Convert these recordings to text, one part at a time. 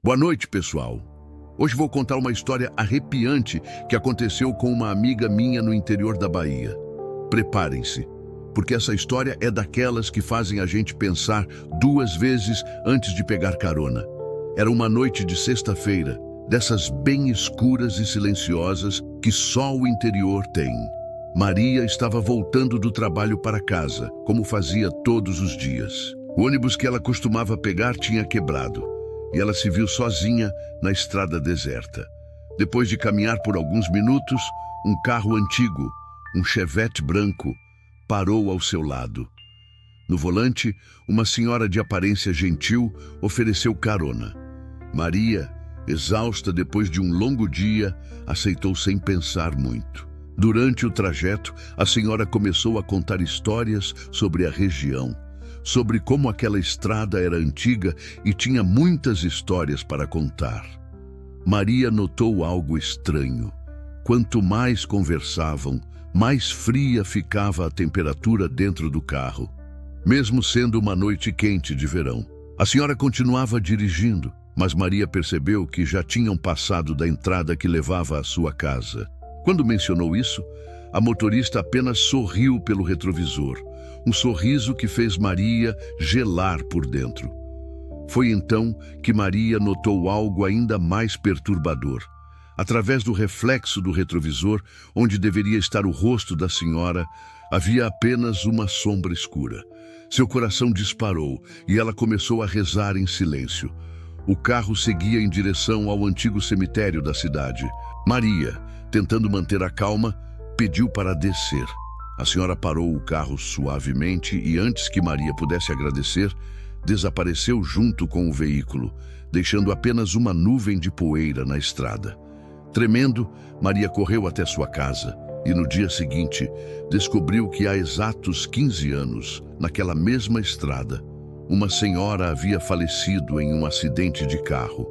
Boa noite, pessoal. Hoje vou contar uma história arrepiante que aconteceu com uma amiga minha no interior da Bahia. Preparem-se, porque essa história é daquelas que fazem a gente pensar duas vezes antes de pegar carona. Era uma noite de sexta-feira, dessas bem escuras e silenciosas que só o interior tem. Maria estava voltando do trabalho para casa, como fazia todos os dias. O ônibus que ela costumava pegar tinha quebrado, e ela se viu sozinha na estrada deserta. Depois de caminhar por alguns minutos, um carro antigo, um Chevette branco, parou ao seu lado. No volante, uma senhora de aparência gentil ofereceu carona. Maria, exausta depois de um longo dia, aceitou sem pensar muito. Durante o trajeto, a senhora começou a contar histórias sobre a região, sobre como aquela estrada era antiga e tinha muitas histórias para contar. Maria notou algo estranho. Quanto mais conversavam, mais fria ficava a temperatura dentro do carro, mesmo sendo uma noite quente de verão. A senhora continuava dirigindo, mas Maria percebeu que já tinham passado da entrada que levava à sua casa. Quando mencionou isso, a motorista apenas sorriu pelo retrovisor, um sorriso que fez Maria gelar por dentro. Foi então que Maria notou algo ainda mais perturbador. Através do reflexo do retrovisor, onde deveria estar o rosto da senhora, havia apenas uma sombra escura. Seu coração disparou e ela começou a rezar em silêncio. O carro seguia em direção ao antigo cemitério da cidade. Maria, tentando manter a calma, pediu para descer. A senhora parou o carro suavemente e, antes que Maria pudesse agradecer, desapareceu junto com o veículo, deixando apenas uma nuvem de poeira na estrada. Tremendo, Maria correu até sua casa e, no dia seguinte, descobriu que há exatos 15 anos, naquela mesma estrada, uma senhora havia falecido em um acidente de carro,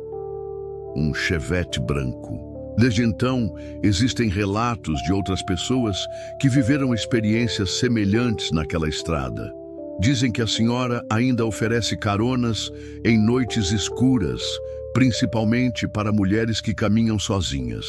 um Chevette branco. Desde então, existem relatos de outras pessoas que viveram experiências semelhantes naquela estrada. Dizem que a senhora ainda oferece caronas em noites escuras, principalmente para mulheres que caminham sozinhas.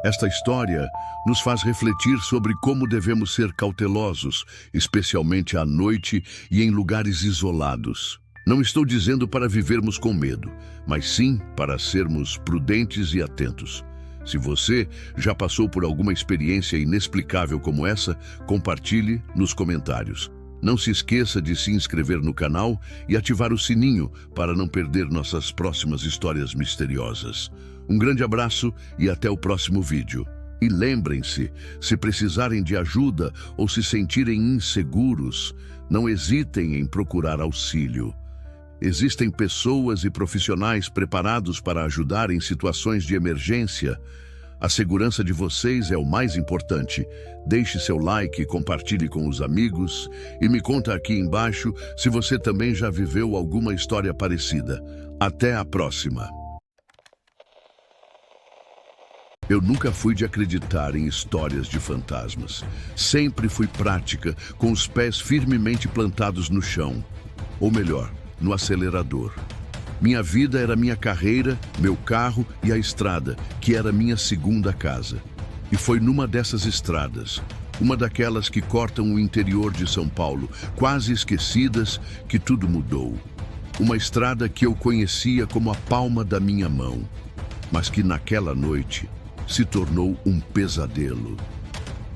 Esta história nos faz refletir sobre como devemos ser cautelosos, especialmente à noite e em lugares isolados. Não estou dizendo para vivermos com medo, mas sim para sermos prudentes e atentos. Se você já passou por alguma experiência inexplicável como essa, compartilhe nos comentários. Não se esqueça de se inscrever no canal e ativar o sininho para não perder nossas próximas histórias misteriosas. Um grande abraço e até o próximo vídeo. E lembrem-se, se precisarem de ajuda ou se sentirem inseguros, não hesitem em procurar auxílio. Existem pessoas e profissionais preparados para ajudar em situações de emergência. A segurança de vocês é o mais importante. Deixe seu like, compartilhe com os amigos e me conta aqui embaixo se você também já viveu alguma história parecida. Até a próxima! Eu nunca fui de acreditar em histórias de fantasmas. Sempre fui prática, com os pés firmemente plantados no chão. Ou melhor, no acelerador. Minha vida era minha carreira, meu carro e a estrada, que era minha segunda casa. E foi numa dessas estradas, uma daquelas que cortam o interior de São Paulo, quase esquecidas, que tudo mudou. Uma estrada que eu conhecia como a palma da minha mão, mas que naquela noite se tornou um pesadelo.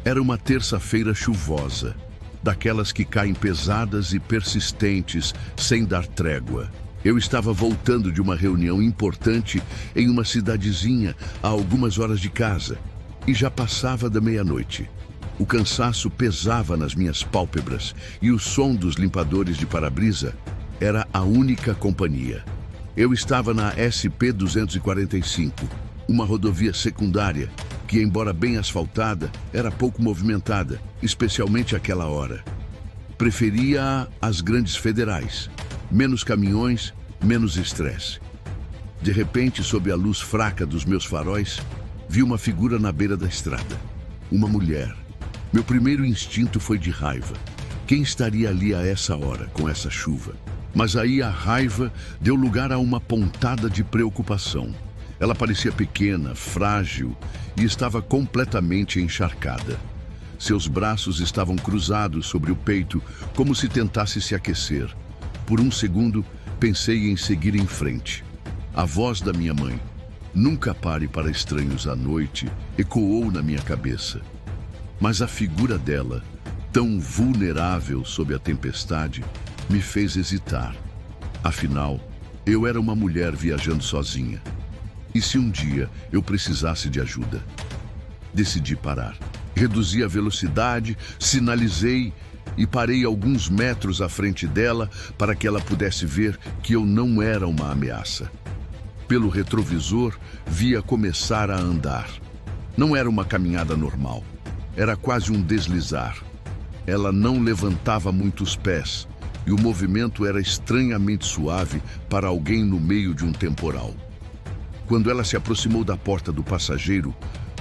Era uma terça-feira chuvosa, daquelas que caem pesadas e persistentes, sem dar trégua. Eu estava voltando de uma reunião importante em uma cidadezinha a algumas horas de casa e já passava da meia-noite. O cansaço pesava nas minhas pálpebras e o som dos limpadores de para-brisa era a única companhia. Eu estava na SP-245, uma rodovia secundária que, embora bem asfaltada, era pouco movimentada, especialmente àquela hora. Preferia as grandes federais. Menos caminhões, menos estresse. De repente, sob a luz fraca dos meus faróis, vi uma figura na beira da estrada. Uma mulher. Meu primeiro instinto foi de raiva. Quem estaria ali a essa hora, com essa chuva? Mas aí a raiva deu lugar a uma pontada de preocupação. Ela parecia pequena, frágil e estava completamente encharcada. Seus braços estavam cruzados sobre o peito, como se tentasse se aquecer. Por um segundo, pensei em seguir em frente. A voz da minha mãe, "Nunca pare para estranhos à noite", ecoou na minha cabeça. Mas a figura dela, tão vulnerável sob a tempestade, me fez hesitar. Afinal, eu era uma mulher viajando sozinha. E se um dia eu precisasse de ajuda? Decidi parar. Reduzi a velocidade, sinalizei e parei alguns metros à frente dela para que ela pudesse ver que eu não era uma ameaça. Pelo retrovisor, via começar a andar. Não era uma caminhada normal. Era quase um deslizar. Ela não levantava muitos pés e o movimento era estranhamente suave para alguém no meio de um temporal. Quando ela se aproximou da porta do passageiro,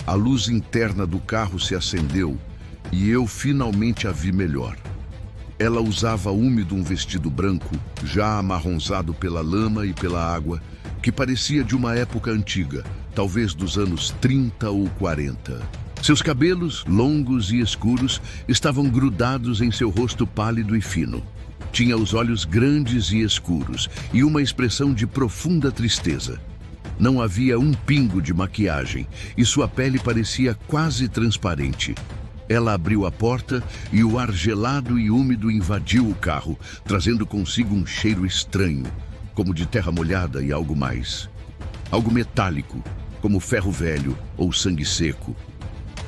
a luz interna do carro se acendeu e eu finalmente a vi melhor. Ela usava úmido um vestido branco, já amarronzado pela lama e pela água, que parecia de uma época antiga, talvez dos anos 30 ou 40. Seus cabelos, longos e escuros, estavam grudados em seu rosto pálido e fino. Tinha os olhos grandes e escuros e uma expressão de profunda tristeza. Não havia um pingo de maquiagem e sua pele parecia quase transparente. Ela abriu a porta e o ar gelado e úmido invadiu o carro, trazendo consigo um cheiro estranho, como de terra molhada e algo mais. Algo metálico, como ferro velho ou sangue seco.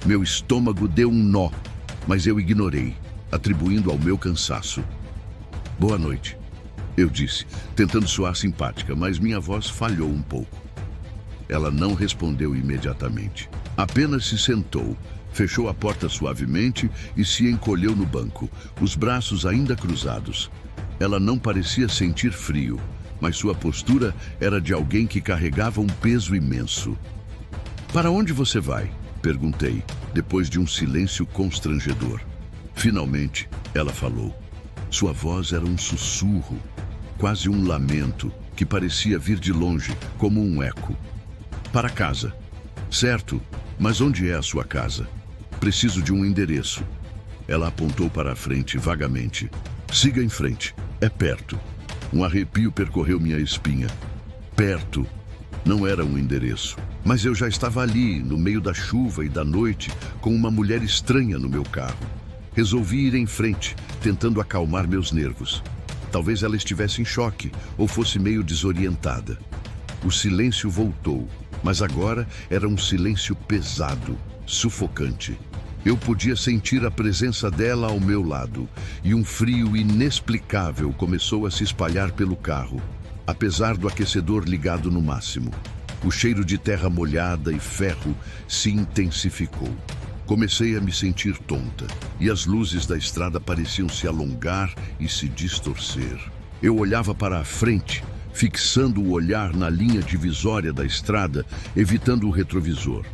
Meu estômago deu um nó, mas eu ignorei, atribuindo ao meu cansaço. "Boa noite", eu disse, tentando soar simpática, mas minha voz falhou um pouco. Ela não respondeu imediatamente. Apenas se sentou, fechou a porta suavemente e se encolheu no banco, os braços ainda cruzados. Ela não parecia sentir frio, mas sua postura era de alguém que carregava um peso imenso. "Para onde você vai?", perguntei, depois de um silêncio constrangedor. Finalmente, ela falou. Sua voz era um sussurro, quase um lamento, que parecia vir de longe, como um eco. "Para casa." "Certo, mas onde é a sua casa?" "Preciso de um endereço." Ela apontou para a frente vagamente. "Siga em frente, é perto." Um arrepio percorreu minha espinha. Perto. Não era um endereço. Mas eu já estava ali, no meio da chuva e da noite, com uma mulher estranha no meu carro. Resolvi ir em frente, tentando acalmar meus nervos. Talvez ela estivesse em choque ou fosse meio desorientada. O silêncio voltou, mas agora era um silêncio pesado, sufocante. Eu podia sentir a presença dela ao meu lado, e um frio inexplicável começou a se espalhar pelo carro, apesar do aquecedor ligado no máximo. O cheiro de terra molhada e ferro se intensificou. Comecei a me sentir tonta, e as luzes da estrada pareciam se alongar e se distorcer. Eu olhava para a frente, fixando o olhar na linha divisória da estrada, evitando o retrovisor.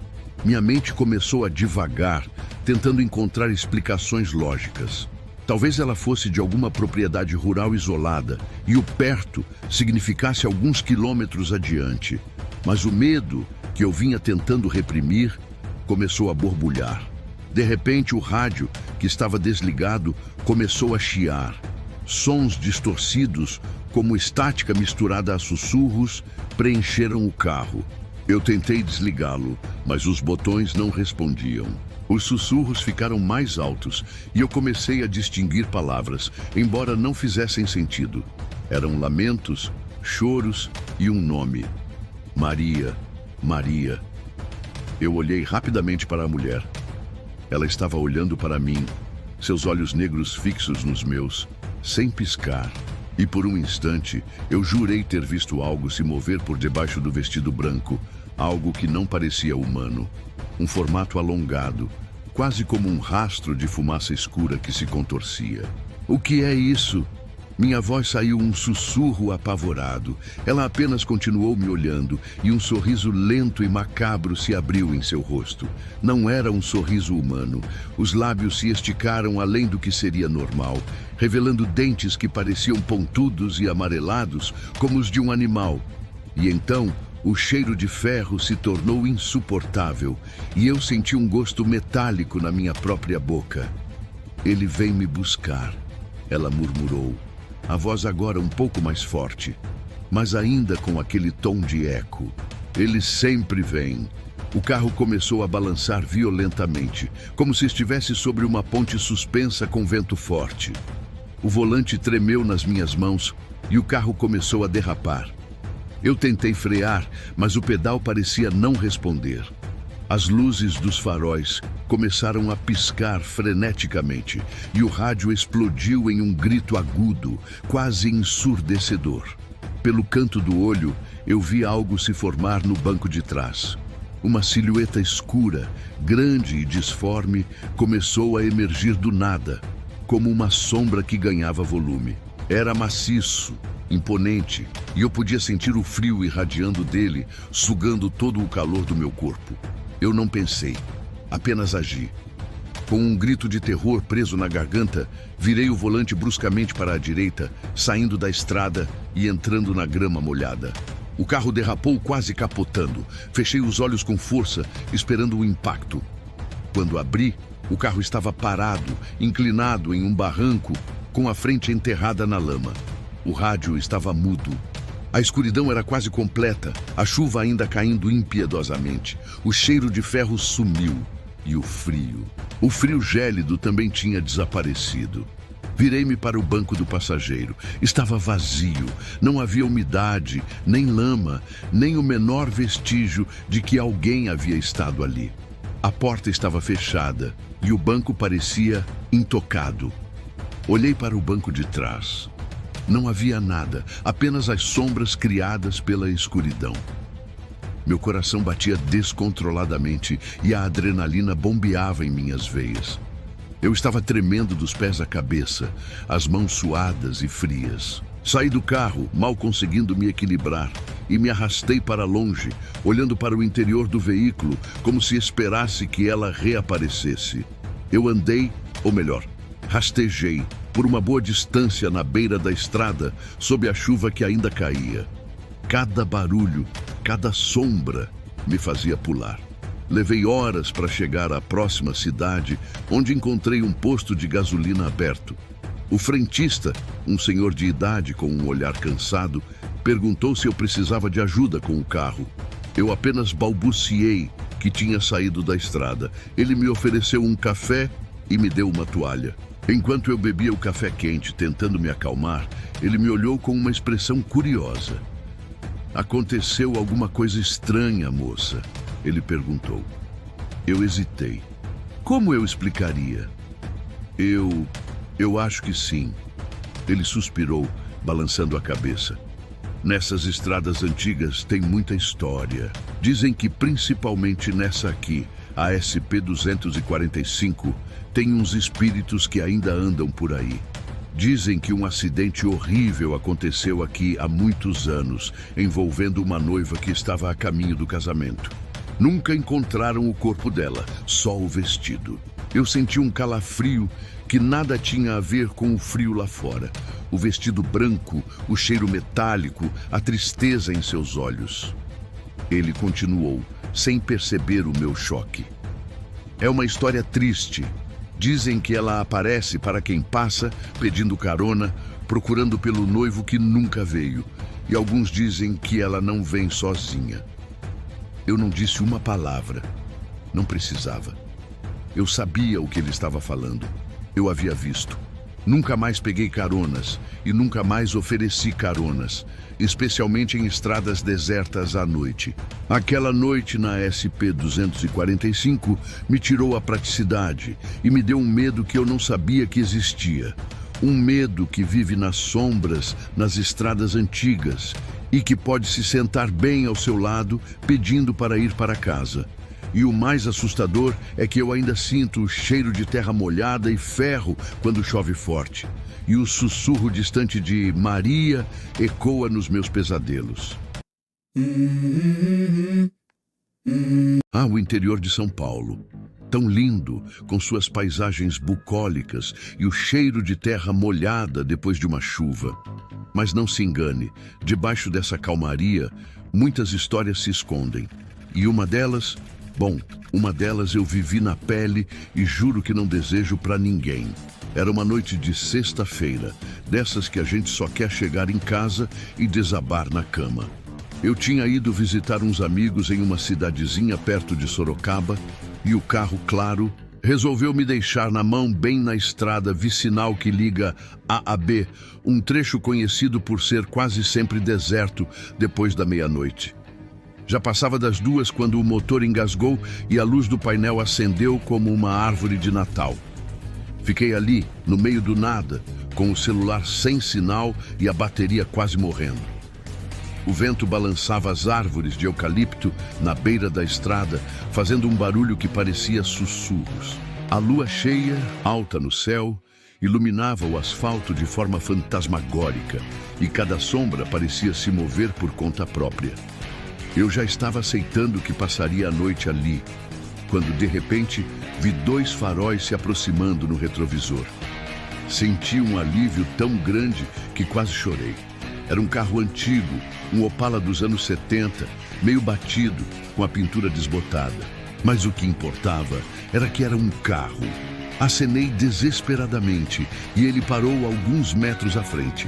Minha mente começou a divagar, tentando encontrar explicações lógicas. Talvez ela fosse de alguma propriedade rural isolada e o perto significasse alguns quilômetros adiante. Mas o medo, que eu vinha tentando reprimir, começou a borbulhar. De repente, o rádio, que estava desligado, começou a chiar. Sons distorcidos, como estática misturada a sussurros, preencheram o carro. Eu tentei desligá-lo, mas os botões não respondiam. Os sussurros ficaram mais altos e eu comecei a distinguir palavras, embora não fizessem sentido. Eram lamentos, choros e um nome. Maria, Maria. Eu olhei rapidamente para a mulher. Ela estava olhando para mim, seus olhos negros fixos nos meus, sem piscar. E por um instante, eu jurei ter visto algo se mover por debaixo do vestido branco, algo que não parecia humano. Um formato alongado, quase como um rastro de fumaça escura que se contorcia. "O que é isso?" Minha voz saiu um sussurro apavorado. Ela apenas continuou me olhando e um sorriso lento e macabro se abriu em seu rosto. Não era um sorriso humano. Os lábios se esticaram além do que seria normal, revelando dentes que pareciam pontudos e amarelados como os de um animal. E então, o cheiro de ferro se tornou insuportável e eu senti um gosto metálico na minha própria boca. "Ele vem me buscar", ela murmurou. A voz agora um pouco mais forte, mas ainda com aquele tom de eco. "Ele sempre vem." O carro começou a balançar violentamente, como se estivesse sobre uma ponte suspensa com vento forte. O volante tremeu nas minhas mãos e o carro começou a derrapar. Eu tentei frear, mas o pedal parecia não responder. As luzes dos faróis começaram a piscar freneticamente e o rádio explodiu em um grito agudo, quase ensurdecedor. Pelo canto do olho, eu vi algo se formar no banco de trás. Uma silhueta escura, grande e disforme, começou a emergir do nada, como uma sombra que ganhava volume. Era maciço, imponente, e eu podia sentir o frio irradiando dele, sugando todo o calor do meu corpo. Eu não pensei, apenas agi. Com um grito de terror preso na garganta, virei o volante bruscamente para a direita, saindo da estrada e entrando na grama molhada. O carro derrapou quase capotando. Fechei os olhos com força, esperando o impacto. Quando abri, o carro estava parado, inclinado em um barranco, com a frente enterrada na lama. O rádio estava mudo. A escuridão era quase completa, a chuva ainda caindo impiedosamente. O cheiro de ferro sumiu e o frio gélido também tinha desaparecido. Virei-me para o banco do passageiro. Estava vazio, não havia umidade, nem lama, nem o menor vestígio de que alguém havia estado ali. A porta estava fechada e o banco parecia intocado. Olhei para o banco de trás. Não havia nada, apenas as sombras criadas pela escuridão. Meu coração batia descontroladamente e a adrenalina bombeava em minhas veias. Eu estava tremendo dos pés à cabeça, as mãos suadas e frias. Saí do carro, mal conseguindo me equilibrar, e me arrastei para longe, olhando para o interior do veículo, como se esperasse que ela reaparecesse. Eu andei, ou melhor, rastejei, por uma boa distância na beira da estrada, sob a chuva que ainda caía. Cada barulho, cada sombra me fazia pular. Levei horas para chegar à próxima cidade, onde encontrei um posto de gasolina aberto. O frentista, um senhor de idade com um olhar cansado, perguntou se eu precisava de ajuda com o carro. Eu apenas balbuciei que tinha saído da estrada. Ele me ofereceu um café e me deu uma toalha. Enquanto eu bebia o café quente, tentando me acalmar, ele me olhou com uma expressão curiosa. "Aconteceu alguma coisa estranha, moça?" ele perguntou. Eu hesitei. Como eu explicaria? Eu acho que sim. Ele suspirou, balançando a cabeça. "Nessas estradas antigas tem muita história. Dizem que principalmente nessa aqui, a SP-245, tem uns espíritos que ainda andam por aí. Dizem que um acidente horrível aconteceu aqui há muitos anos, envolvendo uma noiva que estava a caminho do casamento. Nunca encontraram o corpo dela, só o vestido. Eu senti um calafrio que nada tinha a ver com o frio lá fora. O vestido branco, o cheiro metálico, a tristeza em seus olhos." Ele continuou, sem perceber o meu choque. "É uma história triste. Dizem que ela aparece para quem passa, pedindo carona, procurando pelo noivo que nunca veio. E alguns dizem que ela não vem sozinha." Eu não disse uma palavra. Não precisava. Eu sabia o que ele estava falando. Eu havia visto. Nunca mais peguei caronas e nunca mais ofereci caronas, especialmente em estradas desertas à noite. Aquela noite na SP-245 me tirou a praticidade e me deu um medo que eu não sabia que existia. Um medo que vive nas sombras, nas estradas antigas e que pode se sentar bem ao seu lado pedindo para ir para casa. E o mais assustador é que eu ainda sinto o cheiro de terra molhada e ferro quando chove forte. E o sussurro distante de Maria ecoa nos meus pesadelos. Ah, o interior de São Paulo. Tão lindo, com suas paisagens bucólicas e o cheiro de terra molhada depois de uma chuva. Mas não se engane, debaixo dessa calmaria, muitas histórias se escondem. E uma delas eu vivi na pele e juro que não desejo para ninguém. Era uma noite de sexta-feira, dessas que a gente só quer chegar em casa e desabar na cama. Eu tinha ido visitar uns amigos em uma cidadezinha perto de Sorocaba e o carro, claro, resolveu me deixar na mão bem na estrada vicinal que liga A a B, um trecho conhecido por ser quase sempre deserto depois da meia-noite. Já passava das 2 quando o motor engasgou e a luz do painel acendeu como uma árvore de Natal. Fiquei ali, no meio do nada, com o celular sem sinal e a bateria quase morrendo. O vento balançava as árvores de eucalipto na beira da estrada, fazendo um barulho que parecia sussurros. A lua cheia, alta no céu, iluminava o asfalto de forma fantasmagórica e cada sombra parecia se mover por conta própria. Eu já estava aceitando que passaria a noite ali, quando de repente vi 2 faróis se aproximando no retrovisor. Senti um alívio tão grande que quase chorei. Era um carro antigo, um Opala dos anos 70, meio batido, com a pintura desbotada. Mas o que importava era que era um carro. Acenei desesperadamente e ele parou alguns metros à frente.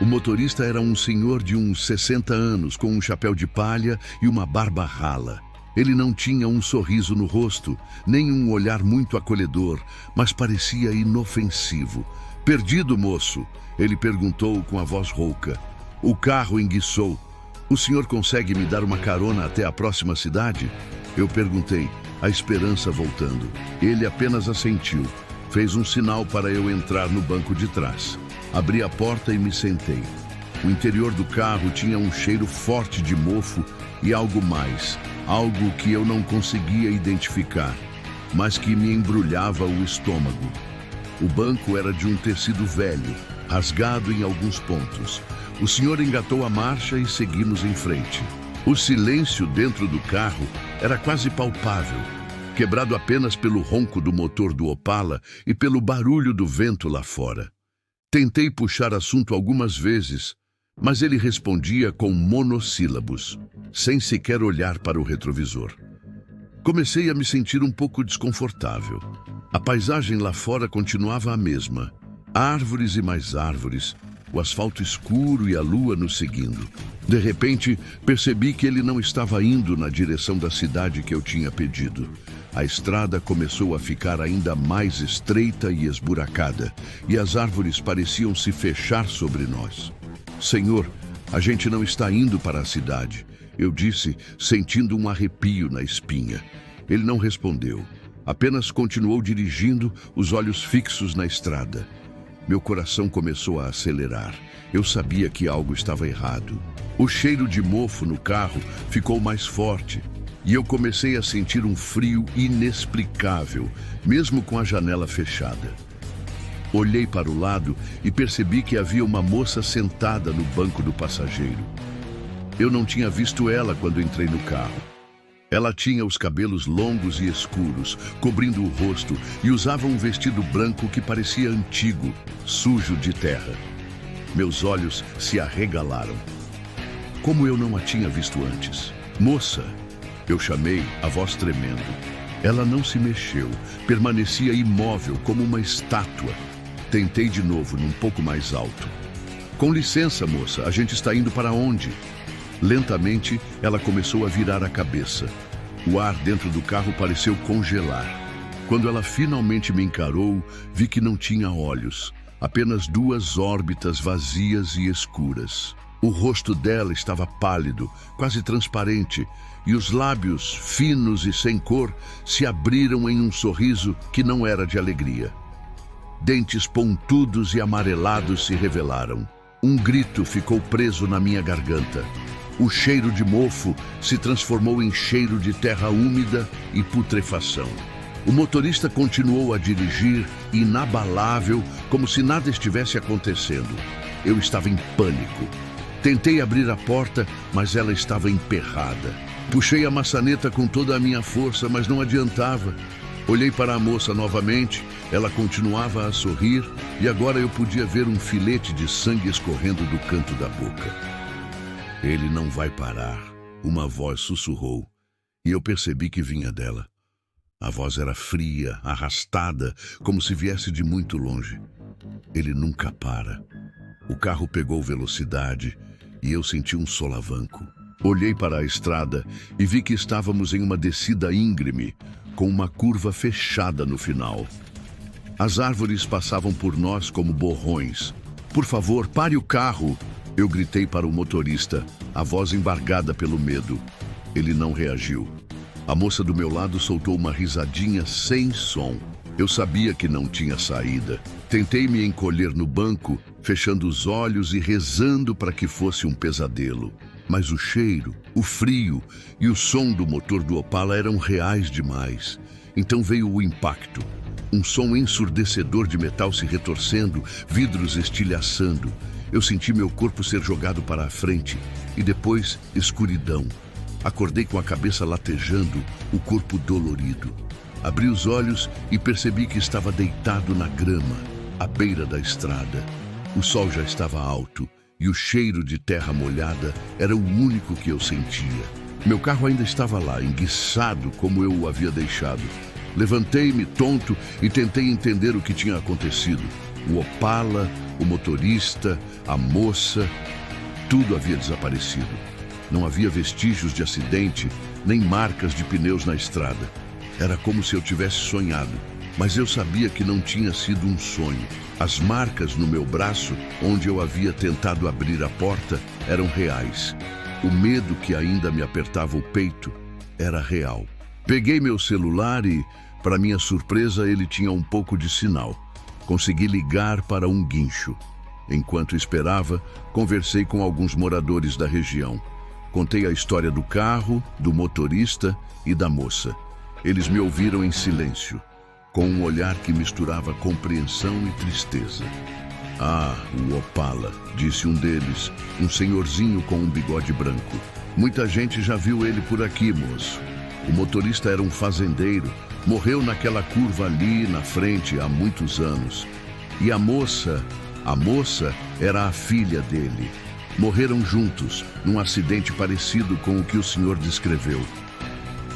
O motorista era um senhor de uns 60 anos, com um chapéu de palha e uma barba rala. Ele não tinha um sorriso no rosto, nem um olhar muito acolhedor, mas parecia inofensivo. "Perdido, moço?" Ele perguntou com a voz rouca. O carro enguiçou. "O senhor consegue me dar uma carona até a próxima cidade?" Eu perguntei, a esperança voltando. Ele apenas assentiu. Fez um sinal para eu entrar no banco de trás. Abri a porta e me sentei. O interior do carro tinha um cheiro forte de mofo e algo mais, algo que eu não conseguia identificar, mas que me embrulhava o estômago. O banco era de um tecido velho, rasgado em alguns pontos. O senhor engatou a marcha e seguimos em frente. O silêncio dentro do carro era quase palpável, quebrado apenas pelo ronco do motor do Opala e pelo barulho do vento lá fora. Tentei puxar assunto algumas vezes, mas ele respondia com monossílabos, sem sequer olhar para o retrovisor. Comecei a me sentir um pouco desconfortável. A paisagem lá fora continuava a mesma. Árvores e mais árvores, o asfalto escuro e a lua nos seguindo. De repente, percebi que ele não estava indo na direção da cidade que eu tinha pedido. A estrada começou a ficar ainda mais estreita e esburacada, e as árvores pareciam se fechar sobre nós. "Senhor, a gente não está indo para a cidade", eu disse, sentindo um arrepio na espinha. Ele não respondeu, apenas continuou dirigindo, os olhos fixos na estrada. Meu coração começou a acelerar. Eu sabia que algo estava errado. O cheiro de mofo no carro ficou mais forte e eu comecei a sentir um frio inexplicável, mesmo com a janela fechada. Olhei para o lado e percebi que havia uma moça sentada no banco do passageiro. Eu não tinha visto ela quando entrei no carro. Ela tinha os cabelos longos e escuros, cobrindo o rosto, e usava um vestido branco que parecia antigo, sujo de terra. Meus olhos se arregalaram. Como eu não a tinha visto antes. "Moça!" Eu chamei, a voz tremendo. Ela não se mexeu, permanecia imóvel como uma estátua. Tentei de novo, num pouco mais alto. "Com licença, moça, a gente está indo para onde?" Lentamente, ela começou a virar a cabeça. O ar dentro do carro pareceu congelar. Quando ela finalmente me encarou, vi que não tinha olhos, apenas 2 órbitas vazias e escuras. O rosto dela estava pálido, quase transparente, e os lábios, finos e sem cor, se abriram em um sorriso que não era de alegria. Dentes pontudos e amarelados se revelaram. Um grito ficou preso na minha garganta. O cheiro de mofo se transformou em cheiro de terra úmida e putrefação. O motorista continuou a dirigir, inabalável, como se nada estivesse acontecendo. Eu estava em pânico. Tentei abrir a porta, mas ela estava emperrada. Puxei a maçaneta com toda a minha força, mas não adiantava. Olhei para a moça novamente, ela continuava a sorrir e agora eu podia ver um filete de sangue escorrendo do canto da boca. Ele não vai parar, uma voz sussurrou, e eu percebi que vinha dela. A voz era fria, arrastada, como se viesse de muito longe. Ele nunca para. O carro pegou velocidade e eu senti um solavanco. Olhei para a estrada e vi que estávamos em uma descida íngreme, com uma curva fechada no final. As árvores passavam por nós como borrões. "Por favor, pare o carro!" Eu gritei para o motorista, a voz embargada pelo medo. Ele não reagiu. A moça do meu lado soltou uma risadinha sem som. Eu sabia que não tinha saída. Tentei me encolher no banco, fechando os olhos e rezando para que fosse um pesadelo. Mas o cheiro, o frio e o som do motor do Opala eram reais demais. Então veio o impacto. Um som ensurdecedor de metal se retorcendo, vidros estilhaçando. Eu senti meu corpo ser jogado para a frente e depois escuridão. Acordei com a cabeça latejando, o corpo dolorido. Abri os olhos e percebi que estava deitado na grama, à beira da estrada. O sol já estava alto e o cheiro de terra molhada era o único que eu sentia. Meu carro ainda estava lá, enguiçado como eu o havia deixado. Levantei-me tonto e tentei entender o que tinha acontecido. O Opala, o motorista, a moça, tudo havia desaparecido. Não havia vestígios de acidente, nem marcas de pneus na estrada. Era como se eu tivesse sonhado, mas eu sabia que não tinha sido um sonho. As marcas no meu braço, onde eu havia tentado abrir a porta, eram reais. O medo que ainda me apertava o peito era real. Peguei meu celular e, para minha surpresa, ele tinha um pouco de sinal. Consegui ligar para um guincho. Enquanto esperava, conversei com alguns moradores da região. Contei a história do carro, do motorista e da moça. Eles me ouviram em silêncio, com um olhar que misturava compreensão e tristeza. "Ah, o Opala", disse um deles, um senhorzinho com um bigode branco. "Muita gente já viu ele por aqui, moço. O motorista era um fazendeiro, morreu naquela curva ali na frente há muitos anos. E a moça era a filha dele. Morreram juntos, num acidente parecido com o que o senhor descreveu."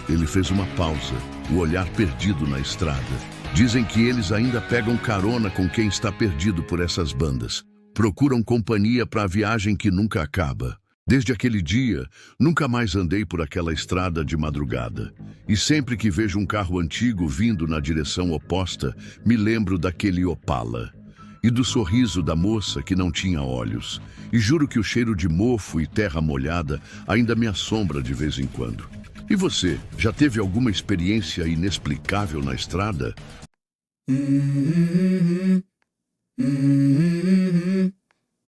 Ele fez uma pausa, o olhar perdido na estrada. "Dizem que eles ainda pegam carona com quem está perdido por essas bandas. Procuram companhia para a viagem que nunca acaba. Desde aquele dia, nunca mais andei por aquela estrada de madrugada. E sempre que vejo um carro antigo vindo na direção oposta, me lembro daquele Opala. E do sorriso da moça que não tinha olhos. E juro que o cheiro de mofo e terra molhada ainda me assombra de vez em quando. E você, já teve alguma experiência inexplicável na estrada?"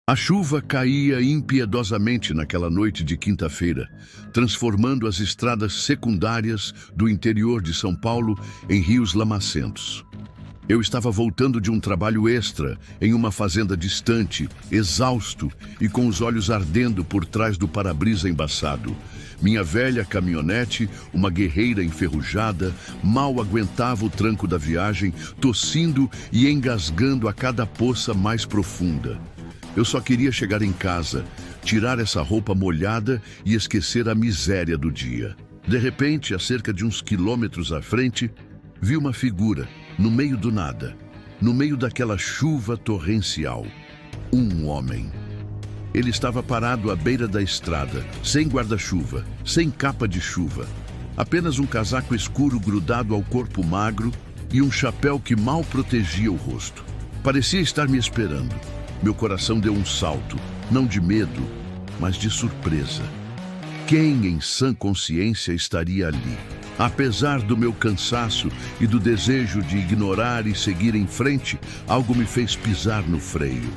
A chuva caía impiedosamente naquela noite de quinta-feira, transformando as estradas secundárias do interior de São Paulo em rios lamacentos. Eu estava voltando de um trabalho extra em uma fazenda distante, exausto e com os olhos ardendo por trás do para-brisa embaçado. Minha velha caminhonete, uma guerreira enferrujada, mal aguentava o tranco da viagem, tossindo e engasgando a cada poça mais profunda. Eu só queria chegar em casa, tirar essa roupa molhada e esquecer a miséria do dia. De repente, a cerca de uns quilômetros à frente, vi uma figura, no meio do nada, no meio daquela chuva torrencial. Um homem. Ele estava parado à beira da estrada, sem guarda-chuva, sem capa de chuva. Apenas um casaco escuro grudado ao corpo magro e um chapéu que mal protegia o rosto. Parecia estar me esperando. Meu coração deu um salto, não de medo, mas de surpresa. Quem em sã consciência estaria ali? Apesar do meu cansaço e do desejo de ignorar e seguir em frente, algo me fez pisar no freio.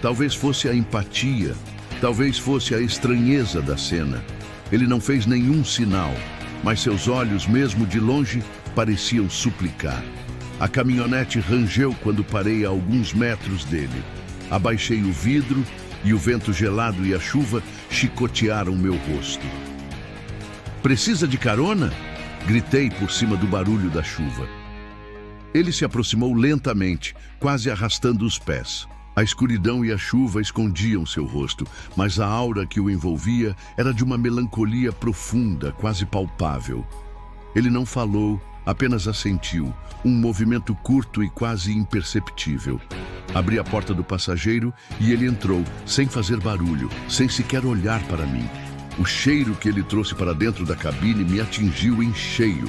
Talvez fosse a empatia, talvez fosse a estranheza da cena. Ele não fez nenhum sinal, mas seus olhos, mesmo de longe, pareciam suplicar. A caminhonete rangeu quando parei a alguns metros dele. Abaixei o vidro e o vento gelado e a chuva chicotearam meu rosto. "Precisa de carona?" Gritei por cima do barulho da chuva. Ele se aproximou lentamente, quase arrastando os pés. A escuridão e a chuva escondiam seu rosto, mas a aura que o envolvia era de uma melancolia profunda, quase palpável. Ele não falou, apenas assentiu, um movimento curto e quase imperceptível. Abri a porta do passageiro e ele entrou, sem fazer barulho, sem sequer olhar para mim. O cheiro que ele trouxe para dentro da cabine me atingiu em cheio.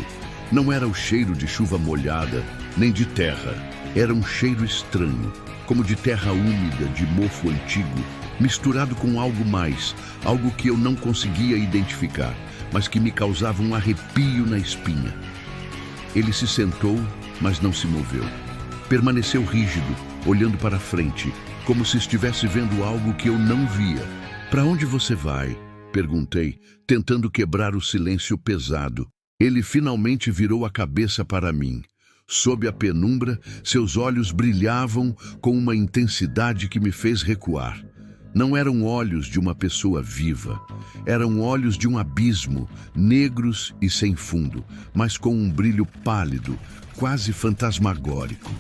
Não era o cheiro de chuva molhada, nem de terra. Era um cheiro estranho, como de terra úmida, de mofo antigo, misturado com algo mais, algo que eu não conseguia identificar, mas que me causava um arrepio na espinha. Ele se sentou, mas não se moveu. Permaneceu rígido, olhando para frente, como se estivesse vendo algo que eu não via. "Para onde você vai?" perguntei, tentando quebrar o silêncio pesado. Ele finalmente virou a cabeça para mim. Sob a penumbra, seus olhos brilhavam com uma intensidade que me fez recuar. Não eram olhos de uma pessoa viva. Eram olhos de um abismo, negros e sem fundo, mas com um brilho pálido, quase fantasmagórico.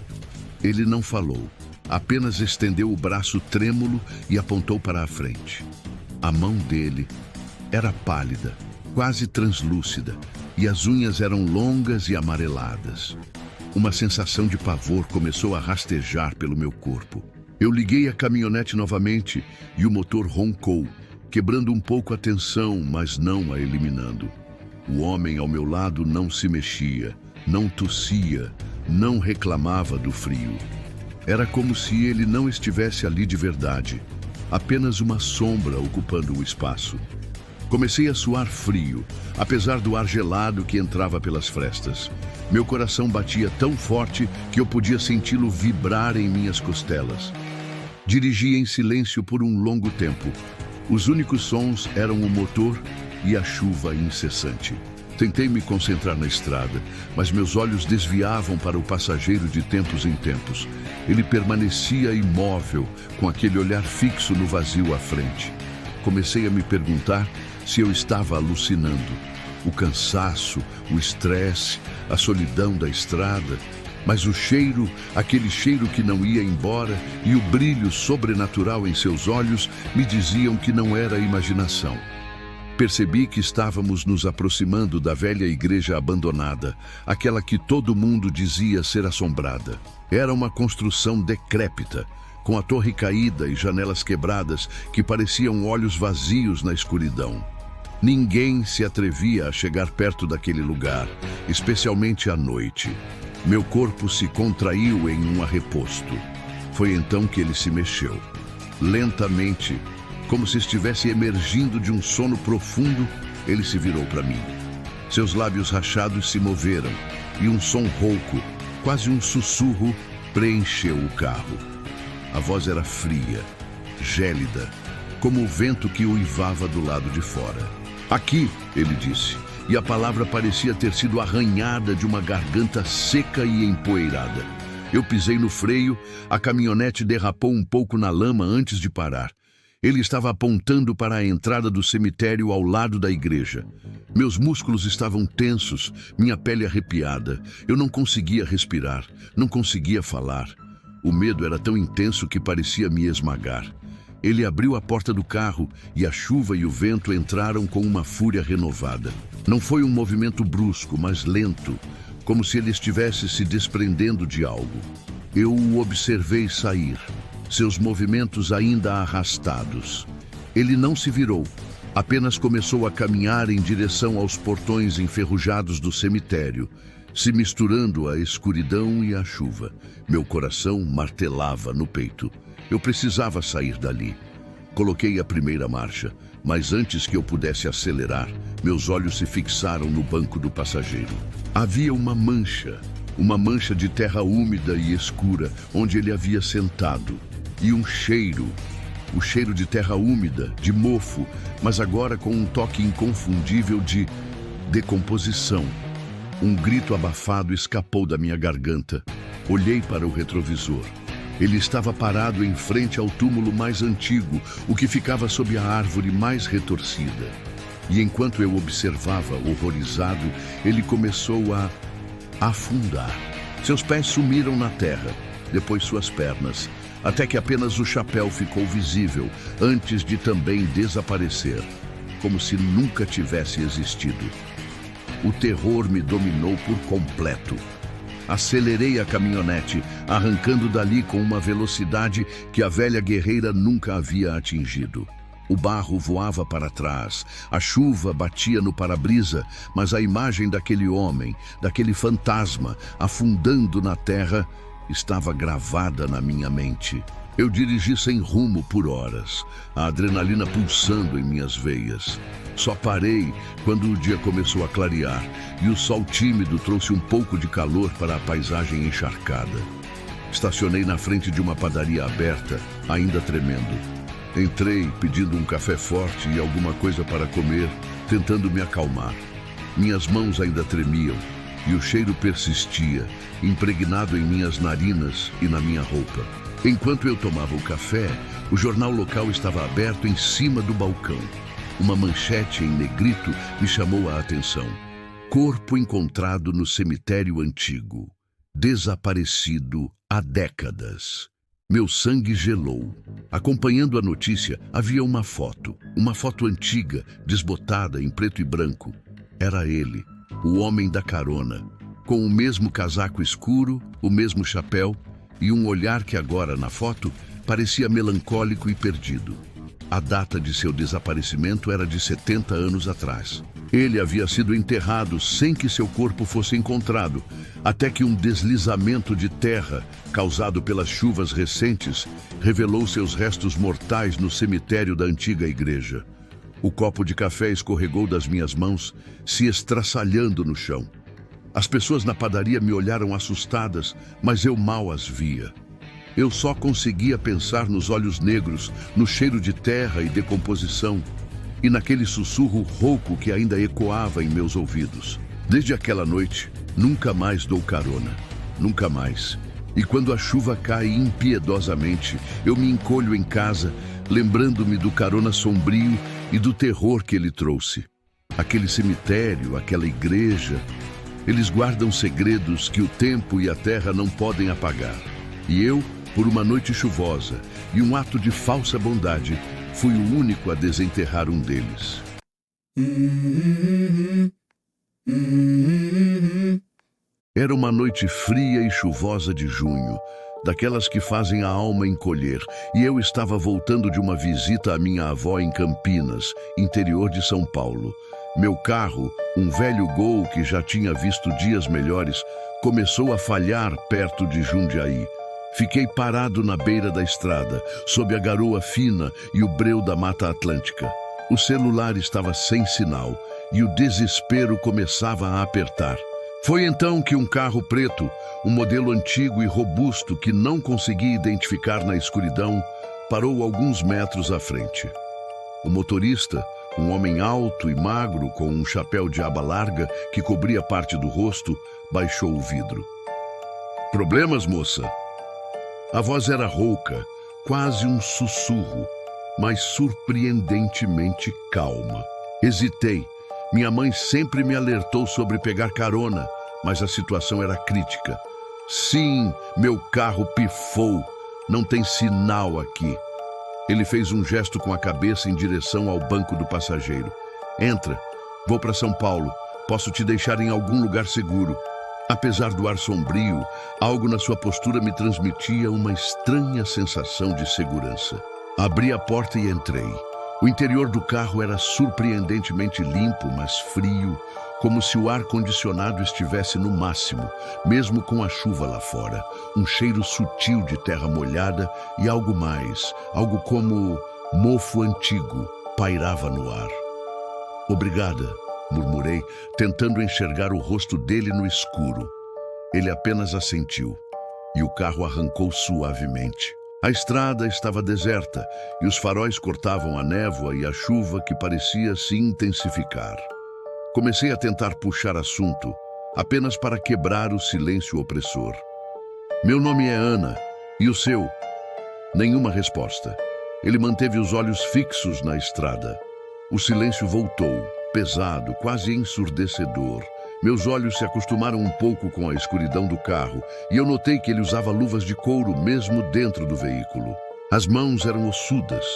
Ele não falou, apenas estendeu o braço trêmulo e apontou para a frente. A mão dele era pálida, quase translúcida, e as unhas eram longas e amareladas. Uma sensação de pavor começou a rastejar pelo meu corpo. Eu liguei a caminhonete novamente e o motor roncou, quebrando um pouco a tensão, mas não a eliminando. O homem ao meu lado não se mexia, não tossia, não reclamava do frio. Era como se ele não estivesse ali de verdade, apenas uma sombra ocupando o espaço. Comecei a suar frio, apesar do ar gelado que entrava pelas frestas. Meu coração batia tão forte que eu podia senti-lo vibrar em minhas costelas. Dirigi em silêncio por um longo tempo. Os únicos sons eram o motor e a chuva incessante. Tentei me concentrar na estrada, mas meus olhos desviavam para o passageiro de tempos em tempos. Ele permanecia imóvel, com aquele olhar fixo no vazio à frente. Comecei a me perguntar se eu estava alucinando. O cansaço, o estresse, a solidão da estrada, mas o cheiro, aquele cheiro que não ia embora, e o brilho sobrenatural em seus olhos me diziam que não era imaginação. Percebi que estávamos nos aproximando da velha igreja abandonada, aquela que todo mundo dizia ser assombrada. Era uma construção decrépita, com a torre caída e janelas quebradas que pareciam olhos vazios na escuridão. Ninguém se atrevia a chegar perto daquele lugar, especialmente à noite. Meu corpo se contraiu em um arreposto. Foi então que ele se mexeu. Lentamente, como se estivesse emergindo de um sono profundo, ele se virou para mim. Seus lábios rachados se moveram e um som rouco, quase um sussurro, preencheu o carro. A voz era fria, gélida, como o vento que uivava do lado de fora. "Aqui", ele disse, e a palavra parecia ter sido arranhada de uma garganta seca e empoeirada. Eu pisei no freio, a caminhonete derrapou um pouco na lama antes de parar. Ele estava apontando para a entrada do cemitério ao lado da igreja. Meus músculos estavam tensos, minha pele arrepiada. Eu não conseguia respirar, não conseguia falar. O medo era tão intenso que parecia me esmagar. Ele abriu a porta do carro e a chuva e o vento entraram com uma fúria renovada. Não foi um movimento brusco, mas lento, como se ele estivesse se desprendendo de algo. Eu o observei sair, seus movimentos ainda arrastados. Ele não se virou, apenas começou a caminhar em direção aos portões enferrujados do cemitério, se misturando à escuridão e à chuva. Meu coração martelava no peito. Eu precisava sair dali. Coloquei a primeira marcha, mas antes que eu pudesse acelerar, meus olhos se fixaram no banco do passageiro. Havia uma mancha de terra úmida e escura, onde ele havia sentado. E um cheiro, o cheiro de terra úmida, de mofo, mas agora com um toque inconfundível de decomposição. Um grito abafado escapou da minha garganta. Olhei para o retrovisor. Ele estava parado em frente ao túmulo mais antigo, o que ficava sob a árvore mais retorcida. E enquanto eu observava, horrorizado, ele começou a afundar. Seus pés sumiram na terra, depois suas pernas, até que apenas o chapéu ficou visível, antes de também desaparecer, como se nunca tivesse existido. O terror me dominou por completo. Acelerei a caminhonete, arrancando dali com uma velocidade que a velha guerreira nunca havia atingido. O barro voava para trás, a chuva batia no para-brisa, mas a imagem daquele homem, daquele fantasma, afundando na terra, estava gravada na minha mente. Eu dirigi sem rumo por horas, a adrenalina pulsando em minhas veias. Só parei quando o dia começou a clarear e o sol tímido trouxe um pouco de calor para a paisagem encharcada. Estacionei na frente de uma padaria aberta, ainda tremendo. Entrei pedindo um café forte e alguma coisa para comer, tentando me acalmar. Minhas mãos ainda tremiam e o cheiro persistia, impregnado em minhas narinas e na minha roupa. Enquanto eu tomava o café, o jornal local estava aberto em cima do balcão. Uma manchete em negrito me chamou a atenção. Corpo encontrado no cemitério antigo. Desaparecido há décadas. Meu sangue gelou. Acompanhando a notícia, havia uma foto antiga, desbotada em preto e branco. Era ele, o homem da carona, com o mesmo casaco escuro, o mesmo chapéu e um olhar que agora, na foto, parecia melancólico e perdido. A data de seu desaparecimento era de 70 anos atrás. Ele havia sido enterrado sem que seu corpo fosse encontrado, até que um deslizamento de terra, causado pelas chuvas recentes, revelou seus restos mortais no cemitério da antiga igreja. O copo de café escorregou das minhas mãos, se estraçalhando no chão. As pessoas na padaria me olharam assustadas, mas eu mal as via. Eu só conseguia pensar nos olhos negros, no cheiro de terra e decomposição, e naquele sussurro rouco que ainda ecoava em meus ouvidos. Desde aquela noite, nunca mais dou carona. Nunca mais. E quando a chuva cai impiedosamente, eu me encolho em casa, lembrando-me do carona sombrio e do terror que ele trouxe. Aquele cemitério, aquela igreja, eles guardam segredos que o tempo e a terra não podem apagar. E eu, por uma noite chuvosa e um ato de falsa bondade, fui o único a desenterrar um deles. Era uma noite fria e chuvosa de junho, daquelas que fazem a alma encolher, e eu estava voltando de uma visita à minha avó em Campinas, interior de São Paulo. Meu carro, um velho Gol que já tinha visto dias melhores, começou a falhar perto de Jundiaí. Fiquei parado na beira da estrada, sob a garoa fina e o breu da Mata Atlântica. O celular estava sem sinal e o desespero começava a apertar. Foi então que um carro preto, um modelo antigo e robusto que não consegui identificar na escuridão, parou alguns metros à frente. O motorista, um homem alto e magro com um chapéu de aba larga que cobria parte do rosto, baixou o vidro. "Problemas, moça?" A voz era rouca, quase um sussurro, mas surpreendentemente calma. Hesitei. Minha mãe sempre me alertou sobre pegar carona, mas a situação era crítica. "Sim, meu carro pifou. Não tem sinal aqui." Ele fez um gesto com a cabeça em direção ao banco do passageiro. "Entra. Vou para São Paulo. Posso te deixar em algum lugar seguro." Apesar do ar sombrio, algo na sua postura me transmitia uma estranha sensação de segurança. Abri a porta e entrei. O interior do carro era surpreendentemente limpo, mas frio, como se o ar-condicionado estivesse no máximo, mesmo com a chuva lá fora. Um cheiro sutil de terra molhada e algo mais, algo como mofo antigo, pairava no ar. "Obrigada", murmurei, tentando enxergar o rosto dele no escuro. Ele apenas assentiu, e o carro arrancou suavemente. A estrada estava deserta e os faróis cortavam a névoa e a chuva que parecia se intensificar. Comecei a tentar puxar assunto, apenas para quebrar o silêncio opressor. Meu nome é Ana, e o seu? Nenhuma resposta. Ele manteve os olhos fixos na estrada. O silêncio voltou, pesado, quase ensurdecedor. Meus olhos se acostumaram um pouco com a escuridão do carro e eu notei que ele usava luvas de couro mesmo dentro do veículo. As mãos eram ossudas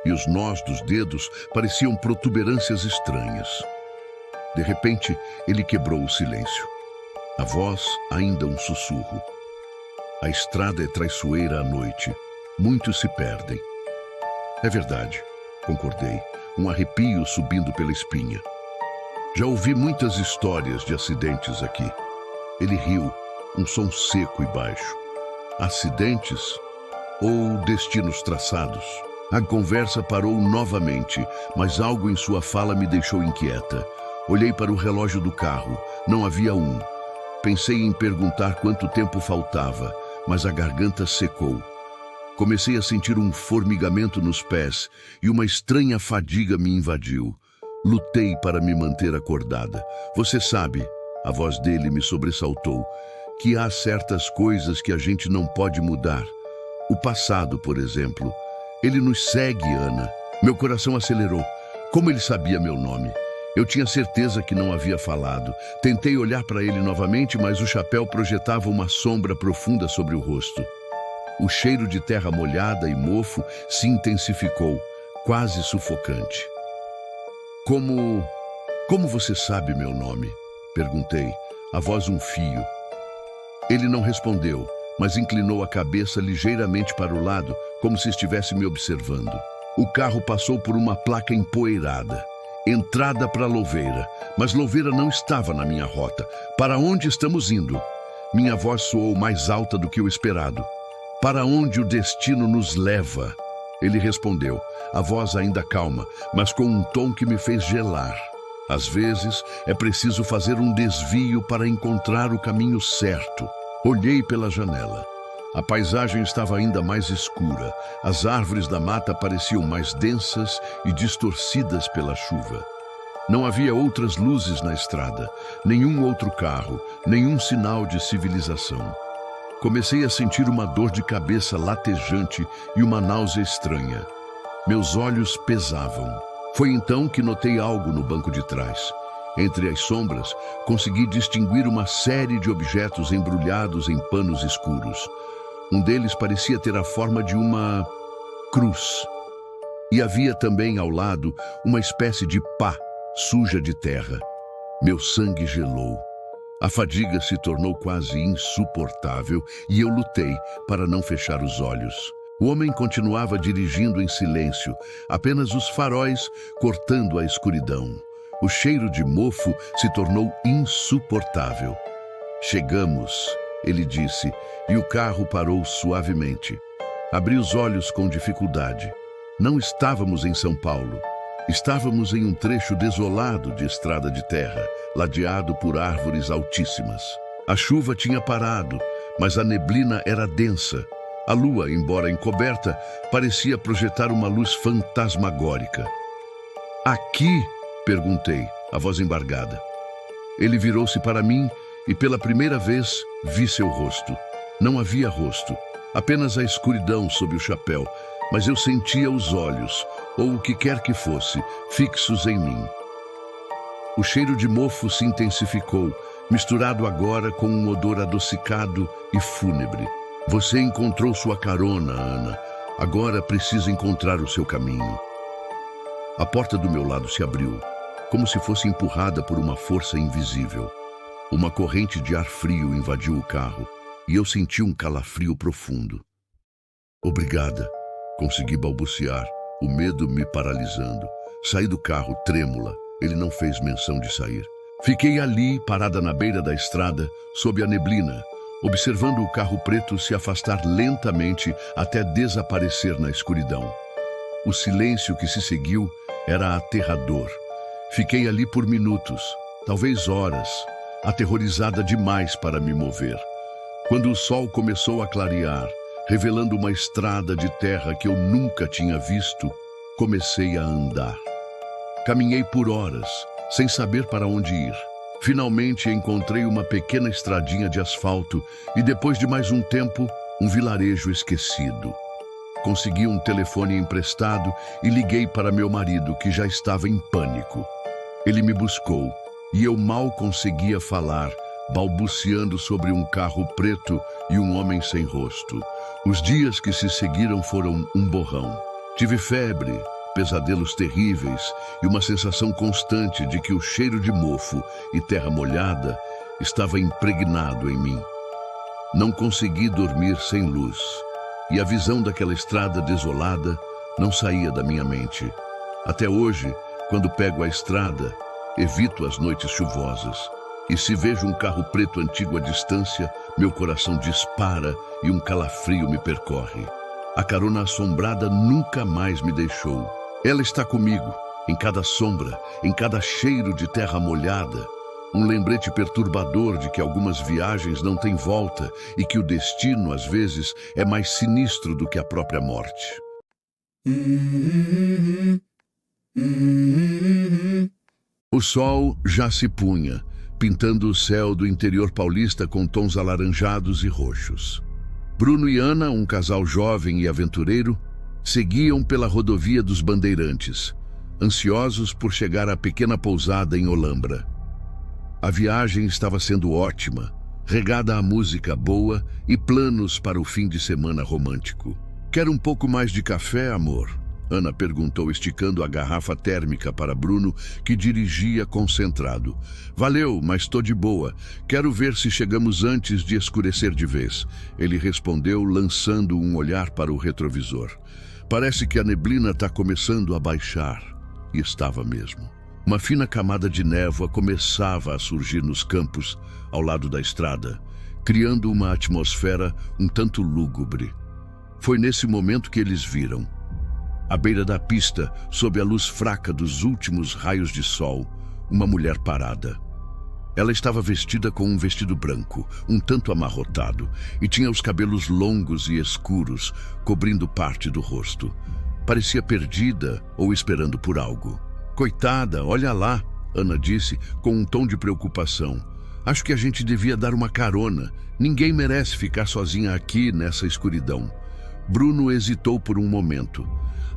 e os nós dos dedos pareciam protuberâncias estranhas. De repente, ele quebrou o silêncio. A voz ainda um sussurro. A estrada é traiçoeira à noite. Muitos se perdem. É verdade, concordei, um arrepio subindo pela espinha. Já ouvi muitas histórias de acidentes aqui. Ele riu, um som seco e baixo. Acidentes ou destinos traçados? A conversa parou novamente, mas algo em sua fala me deixou inquieta. Olhei para o relógio do carro. Não havia um. Pensei em perguntar quanto tempo faltava, mas a garganta secou. Comecei a sentir um formigamento nos pés e uma estranha fadiga me invadiu. Lutei para me manter acordada. Você sabe, a voz dele me sobressaltou, que há certas coisas que a gente não pode mudar. O passado, por exemplo. Ele nos segue, Ana. Meu coração acelerou. Como ele sabia meu nome? Eu tinha certeza que não havia falado. Tentei olhar para ele novamente, mas o chapéu projetava uma sombra profunda sobre o rosto. O cheiro de terra molhada e mofo se intensificou, quase sufocante. Como você sabe meu nome? Perguntei, a voz um fio. Ele não respondeu, mas inclinou a cabeça ligeiramente para o lado, como se estivesse me observando. O carro passou por uma placa empoeirada. Entrada para Louveira, mas Louveira não estava na minha rota. Para onde estamos indo? Minha voz soou mais alta do que o esperado. Para onde o destino nos leva? Ele respondeu, a voz ainda calma, mas com um tom que me fez gelar. Às vezes, é preciso fazer um desvio para encontrar o caminho certo. Olhei pela janela. A paisagem estava ainda mais escura. As árvores da mata pareciam mais densas e distorcidas pela chuva. Não havia outras luzes na estrada, nenhum outro carro, nenhum sinal de civilização. Comecei a sentir uma dor de cabeça latejante e uma náusea estranha. Meus olhos pesavam. Foi então que notei algo no banco de trás. Entre as sombras, consegui distinguir uma série de objetos embrulhados em panos escuros. Um deles parecia ter a forma de uma cruz. E havia também ao lado uma espécie de pá suja de terra. Meu sangue gelou. A fadiga se tornou quase insuportável e eu lutei para não fechar os olhos. O homem continuava dirigindo em silêncio, apenas os faróis cortando a escuridão. O cheiro de mofo se tornou insuportável. Chegamos, ele disse, e o carro parou suavemente. Abri os olhos com dificuldade. Não estávamos em São Paulo. Estávamos em um trecho desolado de estrada de terra, ladeado por árvores altíssimas. A chuva tinha parado, mas a neblina era densa. A lua, embora encoberta, parecia projetar uma luz fantasmagórica. Aqui? Perguntei, a voz embargada. Ele virou-se para mim e pela primeira vez vi seu rosto. Não havia rosto, apenas a escuridão sob o chapéu, mas eu sentia os olhos, ou o que quer que fosse, fixos em mim. O cheiro de mofo se intensificou, misturado agora com um odor adocicado e fúnebre. Você encontrou sua carona, Ana. Agora precisa encontrar o seu caminho. A porta do meu lado se abriu, como se fosse empurrada por uma força invisível. Uma corrente de ar frio invadiu o carro e eu senti um calafrio profundo. Obrigada, consegui balbuciar, o medo me paralisando. Saí do carro trêmula, ele não fez menção de sair. Fiquei ali, parada na beira da estrada, sob a neblina, observando o carro preto se afastar lentamente até desaparecer na escuridão. O silêncio que se seguiu era aterrador. Fiquei ali por minutos, talvez horas, aterrorizada demais para me mover. Quando o sol começou a clarear, revelando uma estrada de terra que eu nunca tinha visto, comecei a andar. Caminhei por horas, sem saber para onde ir. Finalmente encontrei uma pequena estradinha de asfalto e, depois de mais um tempo, um vilarejo esquecido. Consegui um telefone emprestado e liguei para meu marido, que já estava em pânico. Ele me buscou e eu mal conseguia falar, balbuciando sobre um carro preto e um homem sem rosto. Os dias que se seguiram foram um borrão. Tive febre, pesadelos terríveis e uma sensação constante de que o cheiro de mofo e terra molhada estava impregnado em mim. Não consegui dormir sem luz, e a visão daquela estrada desolada não saía da minha mente. Até hoje, quando pego a estrada, evito as noites chuvosas. E se vejo um carro preto antigo à distância, meu coração dispara e um calafrio me percorre. A carona assombrada nunca mais me deixou. Ela está comigo, em cada sombra, em cada cheiro de terra molhada. Um lembrete perturbador de que algumas viagens não têm volta e que o destino, às vezes, é mais sinistro do que a própria morte. O sol já se punha, pintando o céu do interior paulista com tons alaranjados e roxos. Bruno e Ana, um casal jovem e aventureiro, seguiam pela rodovia dos Bandeirantes, ansiosos por chegar à pequena pousada em Olambra. A viagem estava sendo ótima, regada a música boa e planos para o fim de semana romântico. "Quer um pouco mais de café, amor?" Ana perguntou, esticando a garrafa térmica para Bruno, que dirigia concentrado. "Valeu, mas estou de boa. Quero ver se chegamos antes de escurecer de vez." Ele respondeu, lançando um olhar para o retrovisor. "Parece que a neblina está começando a baixar." E estava mesmo. Uma fina camada de névoa começava a surgir nos campos, ao lado da estrada, criando uma atmosfera um tanto lúgubre. Foi nesse momento que eles viram, à beira da pista, sob a luz fraca dos últimos raios de sol, uma mulher parada. Ela estava vestida com um vestido branco, um tanto amarrotado, e tinha os cabelos longos e escuros, cobrindo parte do rosto. Parecia perdida ou esperando por algo. "Coitada, olha lá", Ana disse, com um tom de preocupação. "Acho que a gente devia dar uma carona. Ninguém merece ficar sozinha aqui nessa escuridão." Bruno hesitou por um momento.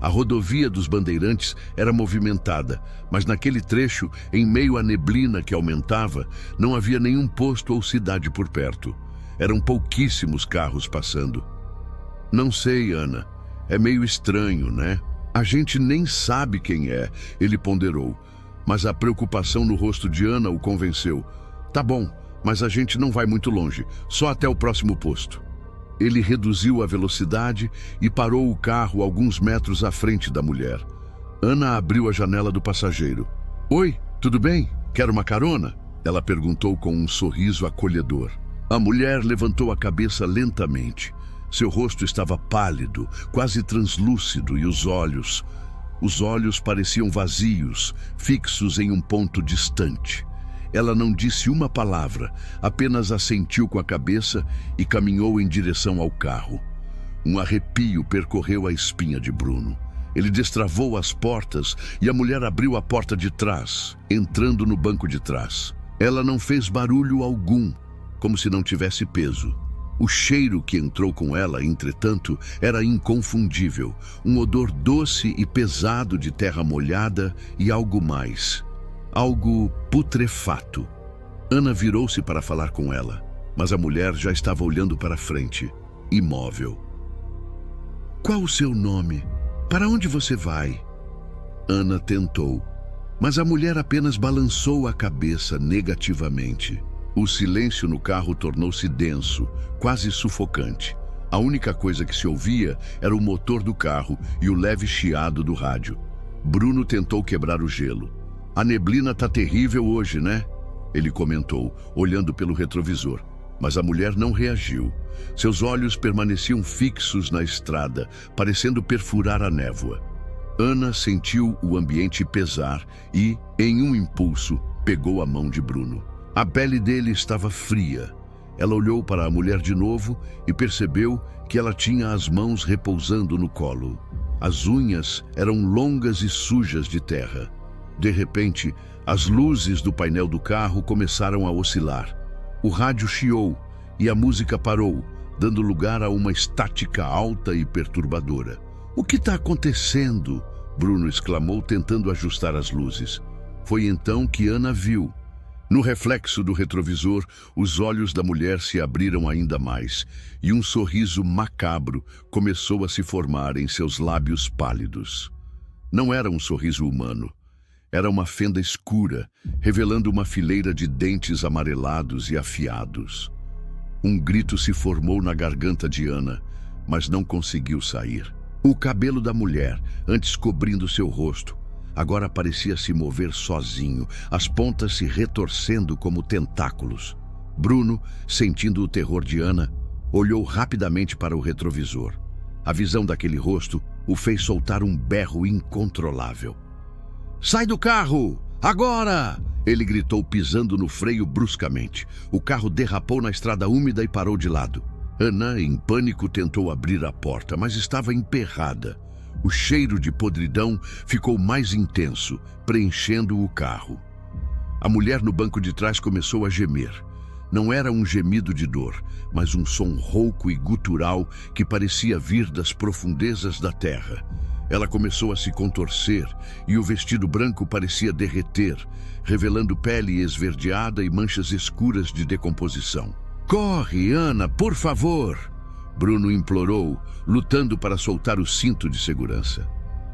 A rodovia dos Bandeirantes era movimentada, mas naquele trecho, em meio à neblina que aumentava, não havia nenhum posto ou cidade por perto. Eram pouquíssimos carros passando. "Não sei, Ana. É meio estranho, né? A gente nem sabe quem é", ele ponderou. Mas a preocupação no rosto de Ana o convenceu. "Tá bom, mas a gente não vai muito longe, só até o próximo posto." Ele reduziu a velocidade e parou o carro alguns metros à frente da mulher. Ana abriu a janela do passageiro. "Oi, tudo bem? Quer uma carona?" Ela perguntou com um sorriso acolhedor. A mulher levantou a cabeça lentamente. Seu rosto estava pálido, quase translúcido, e os olhos pareciam vazios, fixos em um ponto distante. Ela não disse uma palavra, apenas assentiu com a cabeça e caminhou em direção ao carro. Um arrepio percorreu a espinha de Bruno. Ele destravou as portas e a mulher abriu a porta de trás, entrando no banco de trás. Ela não fez barulho algum, como se não tivesse peso. O cheiro que entrou com ela, entretanto, era inconfundível. Um odor doce e pesado de terra molhada e algo mais. Algo putrefato. Ana virou-se para falar com ela, mas a mulher já estava olhando para frente, imóvel. "Qual o seu nome? Para onde você vai?" Ana tentou, mas a mulher apenas balançou a cabeça negativamente. O silêncio no carro tornou-se denso, quase sufocante. A única coisa que se ouvia era o motor do carro e o leve chiado do rádio. Bruno tentou quebrar o gelo. "A neblina tá terrível hoje, né?" ele comentou, olhando pelo retrovisor. Mas a mulher não reagiu. Seus olhos permaneciam fixos na estrada, parecendo perfurar a névoa. Ana sentiu o ambiente pesar e, em um impulso, pegou a mão de Bruno. A pele dele estava fria. Ela olhou para a mulher de novo e percebeu que ela tinha as mãos repousando no colo. As unhas eram longas e sujas de terra. De repente, as luzes do painel do carro começaram a oscilar. O rádio chiou e a música parou, dando lugar a uma estática alta e perturbadora. "O que está acontecendo?" Bruno exclamou, tentando ajustar as luzes. Foi então que Ana viu. No reflexo do retrovisor, os olhos da mulher se abriram ainda mais e um sorriso macabro começou a se formar em seus lábios pálidos. Não era um sorriso humano. Era uma fenda escura, revelando uma fileira de dentes amarelados e afiados. Um grito se formou na garganta de Ana, mas não conseguiu sair. O cabelo da mulher, antes cobrindo seu rosto, agora parecia se mover sozinho, as pontas se retorcendo como tentáculos. Bruno, sentindo o terror de Ana, olhou rapidamente para o retrovisor. A visão daquele rosto o fez soltar um berro incontrolável. "Sai do carro! Agora!" Ele gritou, pisando no freio bruscamente. O carro derrapou na estrada úmida e parou de lado. Ana, em pânico, tentou abrir a porta, mas estava emperrada. O cheiro de podridão ficou mais intenso, preenchendo o carro. A mulher no banco de trás começou a gemer. Não era um gemido de dor, mas um som rouco e gutural que parecia vir das profundezas da terra. Ela começou a se contorcer e o vestido branco parecia derreter, revelando pele esverdeada e manchas escuras de decomposição. "Corre, Ana, por favor!" Bruno implorou, lutando para soltar o cinto de segurança.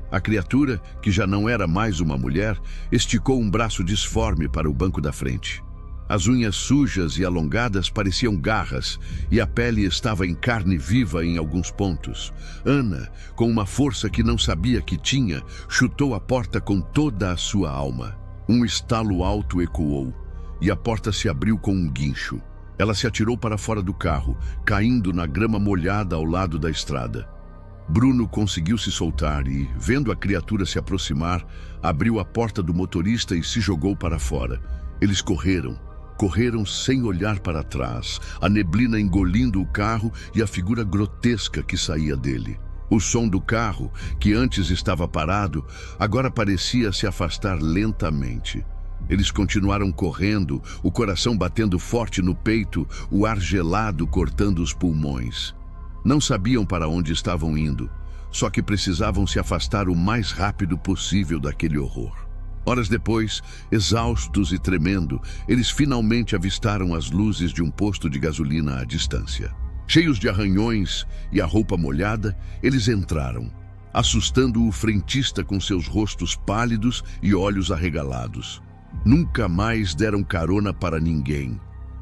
A criatura, que já não era mais uma mulher, esticou um braço disforme para o banco da frente. As unhas sujas e alongadas pareciam garras e a pele estava em carne viva em alguns pontos. Ana, com uma força que não sabia que tinha, chutou a porta com toda a sua alma. Um estalo alto ecoou e a porta se abriu com um guincho. Ela se atirou para fora do carro, caindo na grama molhada ao lado da estrada. Bruno conseguiu se soltar e, vendo a criatura se aproximar, abriu a porta do motorista e se jogou para fora. Eles correram sem olhar para trás, a neblina engolindo o carro e a figura grotesca que saía dele. O som do carro, que antes estava parado, agora parecia se afastar lentamente. Eles continuaram correndo, o coração batendo forte no peito, o ar gelado cortando os pulmões. Não sabiam para onde estavam indo, só que precisavam se afastar o mais rápido possível daquele horror. Horas depois, exaustos e tremendo, eles finalmente avistaram as luzes de um posto de gasolina à distância. Cheios de arranhões e a roupa molhada, eles entraram, assustando o frentista com seus rostos pálidos e olhos arregalados. Nunca mais deram carona para ninguém.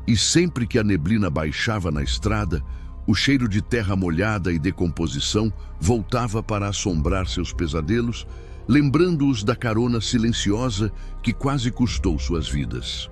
E sempre que a neblina baixava na estrada, o cheiro de terra molhada e decomposição voltava para assombrar seus pesadelos, lembrando-os da carona silenciosa que quase custou suas vidas.